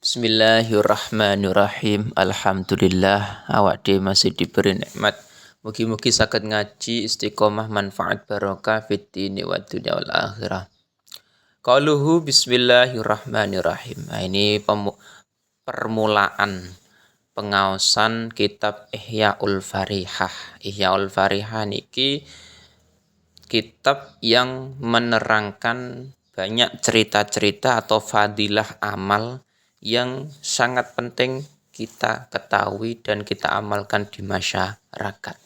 Bismillahirrahmanirrahim. Alhamdulillah awak dhewe masih diberi nikmat. Mugi-mugi saged ngaji istiqomah manfaat barokah fid dini wad dunya wal akhirah. Qauluhu bismillahirrahmanirrahim. Nah, ini permulaan pengaosan kitab Ihyaul Farihah. Ihyaul Farihah niki kitab yang menerangkan banyak cerita-cerita atau fadilah amal yang sangat penting kita ketahui dan kita amalkan di masyarakat.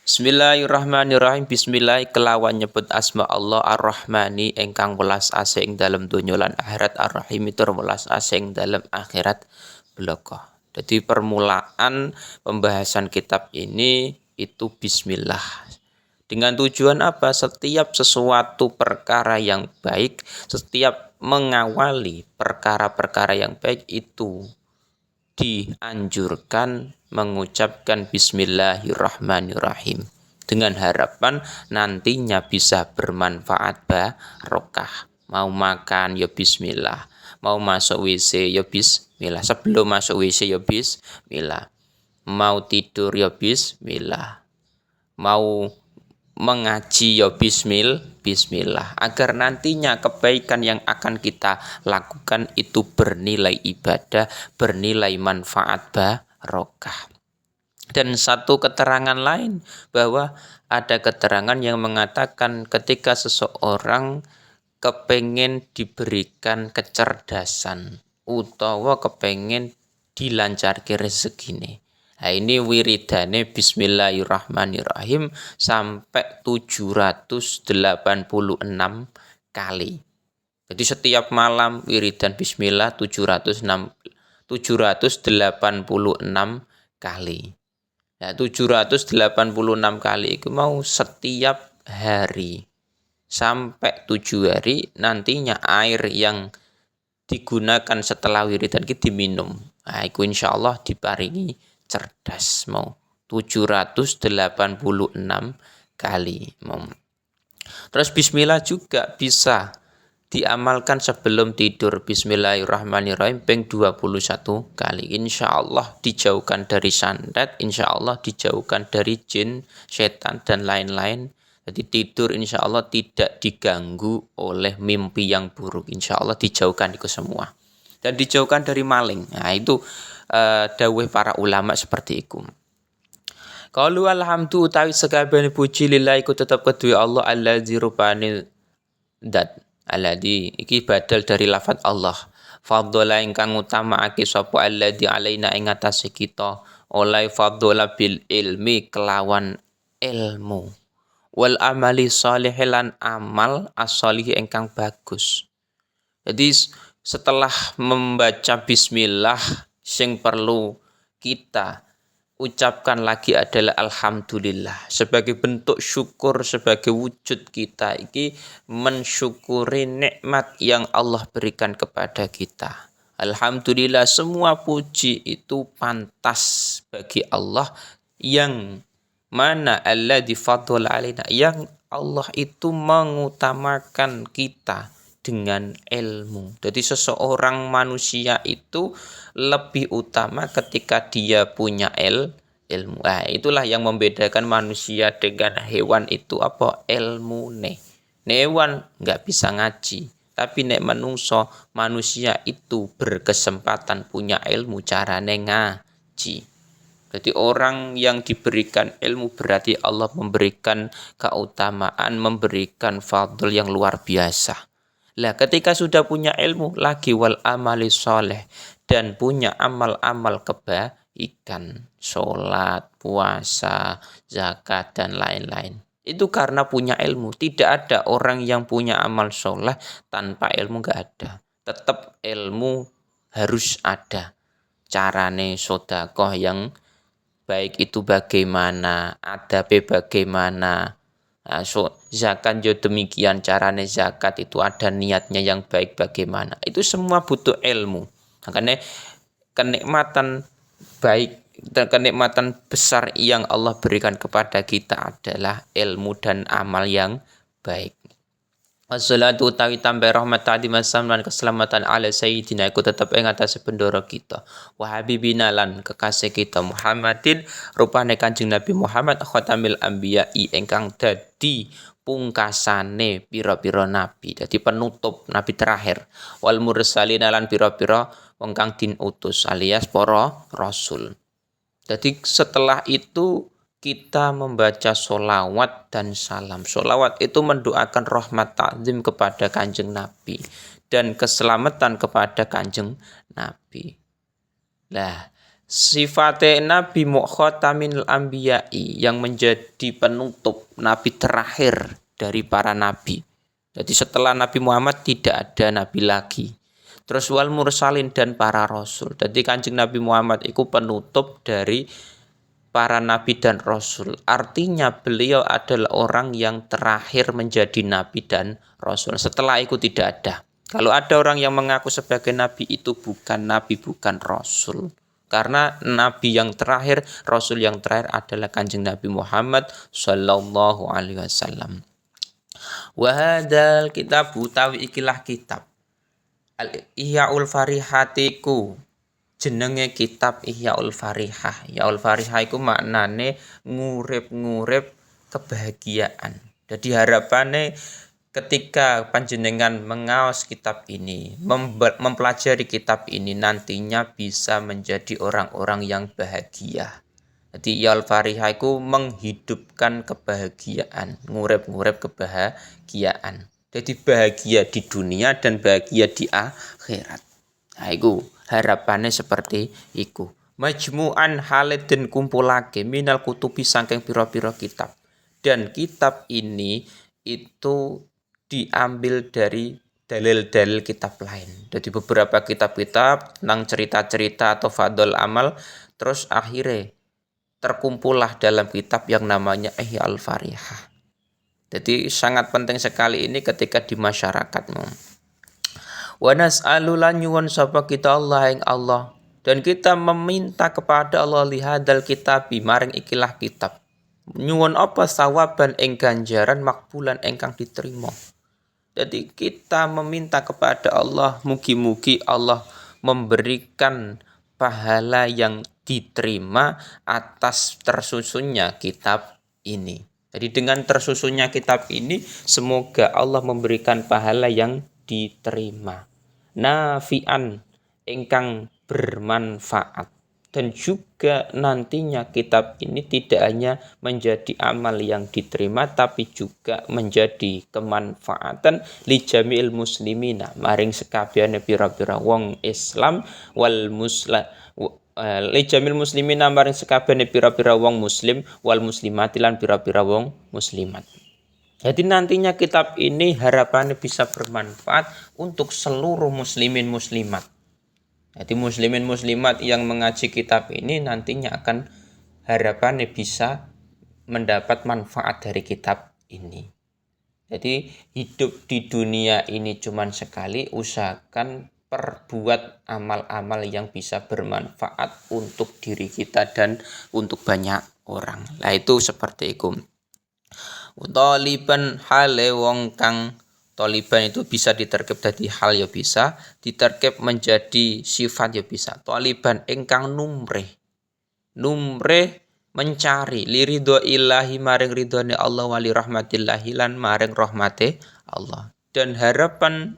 Bismillahirrahmanirrahim. Bismillah kelawan nyebut asma Allah Ar-Rahmani engkang welas asing dalam dunya lan akhirat, Ar-Rahim itu welas asing dalam akhirat bloko. Jadi permulaan pembahasan kitab ini itu bismillah. Dengan tujuan apa? Setiap sesuatu perkara yang baik, setiap mengawali perkara-perkara yang baik itu dianjurkan mengucapkan bismillahirrahmanirrahim. Dengan harapan nantinya bisa bermanfaat barokah. Mau makan ya bismillah, mau masuk WC ya bismillah, sebelum masuk WC ya bismillah, mau tidur ya bismillah, mau mengaji ya bismillah, agar nantinya kebaikan yang akan kita lakukan itu bernilai ibadah, bernilai manfaat barokah. Dan satu keterangan lain bahwa ada keterangan yang mengatakan ketika seseorang kepengen diberikan kecerdasan utawa kepengen dilancarke rezekine, nah ini wiridane bismillahirrahmanirrahim sampai 786 kali. Jadi setiap malam wiridan bismillah 786 kali. Nah 786 kali itu mau setiap hari sampai 7 hari, nantinya air yang digunakan setelah wiridan itu diminum. Nah itu insyaallah diparingi cerdas mau 786 kali. Terus bismillah juga bisa diamalkan sebelum tidur. Bismillahirrahmanirrahim ping 21 kali. Insyaallah dijauhkan dari santet, insyaallah dijauhkan dari jin, setan dan lain-lain. Jadi tidur insyaallah tidak diganggu oleh mimpi yang buruk. Insyaallah dijauhkan itu semua. Dan dijauhkan dari maling. Nah itu dawuh para ulama seperti itu. Qalu alhamdu utawi sekabehane puji lillahi ku tetep kedue Allah allazi rupane dat. Alladzi iki badal dari lafaz Allah. Fadhala ingkang utamaake sapa alladzi alaina ing atase kita, oleh fadhala bil ilmi kelawan ilmu. Wal amali shalih lan amal as-shalih ingkang bagus. Jadi setelah membaca bismillah sing perlu kita ucapkan lagi adalah alhamdulillah sebagai bentuk syukur, sebagai wujud kita ini mensyukuri nikmat yang Allah berikan kepada kita. Alhamdulillah semua puji itu pantas bagi Allah yang mana alladzi fadhala alaina, yang Allah itu mengutamakan kita dengan ilmu. Jadi seseorang manusia itu lebih utama ketika dia punya ilmu. Nah, itulah yang membedakan manusia dengan hewan itu apa? Ilmu nih. Hewan nggak bisa ngaji, tapi nek manusia itu berkesempatan punya ilmu carane ngaji. Jadi orang yang diberikan ilmu berarti Allah memberikan keutamaan, memberikan fadl yang luar biasa. Lah ketika sudah punya ilmu lagi wal amali sholeh dan punya amal-amal kebaikan, sholat, puasa, zakat dan lain-lain. Itu karena punya ilmu. Tidak ada orang yang punya amal sholeh tanpa ilmu, nggak ada. Tetap ilmu harus ada. Carane sedekah yang baik itu bagaimana, adabnya bagaimana. Nah, zakat juga demikian, carane zakat itu ada niatnya yang baik bagaimana. Itu semua butuh ilmu. Makanya kenikmatan baik dan kenikmatan besar yang Allah berikan kepada kita adalah ilmu dan amal yang baik. Wassalatu utawi tambah rahmat ta'di masam lan keselamatan ala sayyidina iku tetep ing atase bendoro kita. Wa habibina lan kekasih kita Muhammadin rupane Kanjeng Nabi Muhammad khatamil anbiya'i ingkang dadi pungkasane pira-pira nabi, dadi penutup nabi terakhir. Wal mursalina lan pira-pira wong kang diutus alias para rasul. Jadi setelah itu kita membaca solawat dan salam. Solawat itu mendoakan rahmat ta'zim kepada Kanjeng Nabi dan keselamatan kepada Kanjeng Nabi. Nah, sifatnya Nabi Mukhataminul Anbiya'i yang menjadi penutup Nabi terakhir dari para Nabi. Jadi setelah Nabi Muhammad tidak ada Nabi lagi. Terus wal mursalin dan para rasul. Jadi Kanjeng Nabi Muhammad itu penutup dari para nabi dan rasul. Artinya beliau adalah orang yang terakhir menjadi nabi dan rasul. Setelah itu tidak ada. Kalau ada orang yang mengaku sebagai nabi itu bukan nabi, bukan rasul. Karena nabi yang terakhir, rasul yang terakhir adalah Kanjeng Nabi Muhammad sallallahu alaihi wasallam. Wa hadzal kitab utawi ikilah kitab Al-Ihyaul Farihatiku jenenge kitab Ihyaul Farihah. Ihyaul Farihah iku maknane ngurip-ngurip kebahagiaan. Jadi harapannya ketika panjenengan mengaos kitab ini, mempelajari kitab ini nantinya bisa menjadi orang-orang yang bahagia. Jadi Ihyaul Farihah iku menghidupkan kebahagiaan, ngurip-ngurip kebahagiaan. Jadi bahagia di dunia dan bahagia di akhirat. Nah, itu harapannya seperti iku. Majmu'an halidin kumpulake minal kutubi saking pira-pira kitab. Dan kitab ini itu diambil dari dalil-dalil kitab lain. Jadi beberapa kitab-kitab tentang cerita-cerita atau fadol amal terus akhirnya terkumpullah dalam kitab yang namanya Ihyaul Farihah. Jadi sangat penting sekali ini ketika di masyarakatmu. Wa nas'alu lan nyuwun sapa kita Allah ing Allah dan kita meminta kepada Allah lihadal kitabi maring ikilah kitab. Nyuwun apa sawaban ing ganjaran makbulan ingkang diterima. Jadi kita meminta kepada Allah mugi-mugi Allah memberikan pahala yang diterima atas tersusunnya kitab ini. Jadi dengan tersusunnya kitab ini semoga Allah memberikan pahala yang diterima. Nafi'an ingkang bermanfaat. Dan juga nantinya kitab ini tidak hanya menjadi amal yang diterima tapi juga menjadi kemanfaatan li jami'il muslimina maring sekabehane pira-pira wong Islam wal li jamil muslimina maring sekabehane pira-pira wong muslim wal muslimati lan pira-pira wong muslimat. Jadi nantinya kitab ini harapannya bisa bermanfaat untuk seluruh muslimin muslimat. Jadi muslimin muslimat yang mengaji kitab ini nantinya akan harapannya bisa mendapat manfaat dari kitab ini. Jadi hidup di dunia ini cuma sekali, usahakan perbuat amal-amal yang bisa bermanfaat untuk diri kita dan untuk banyak orang. Nah itu seperti itu. Taliban hale wong kang taliban itu bisa diterkep dari hal ya bisa, diterkep menjadi sifat ya bisa. Taliban ingkang numreh. Numreh mencari liridho ilahi maring ridhone Allah wali rahmatillahi lan maring rahmate Allah. Dan harapan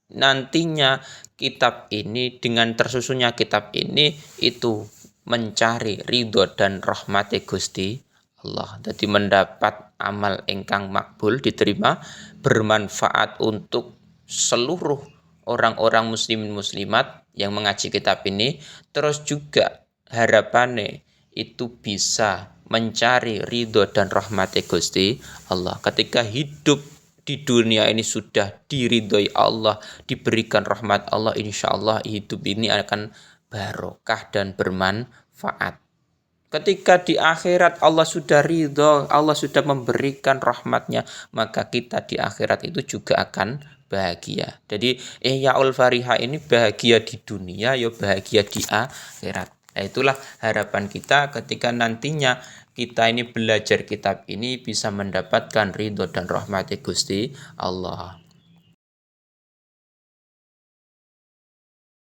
nantinya kitab ini dengan tersusunnya kitab ini itu mencari ridho dan rahmati Gusti Allah. Jadi mendapat amal ingkang makbul diterima bermanfaat untuk seluruh orang-orang muslimin muslimat yang mengaji kitab ini. Terus juga harapannya itu bisa mencari ridho dan rahmati Gusti Allah. Ketika hidup di dunia ini sudah diridhoi Allah, diberikan rahmat Allah, insya Allah hidup ini akan barokah dan bermanfaat. Ketika di akhirat Allah sudah ridho, Allah sudah memberikan rahmatnya, maka kita di akhirat itu juga akan bahagia. Jadi Ihyaul Farihah ini bahagia di dunia, ya bahagia di akhirat. Nah, itulah harapan kita ketika nantinya kita ini belajar kitab ini bisa mendapatkan ridho dan rahmati Gusti Allah.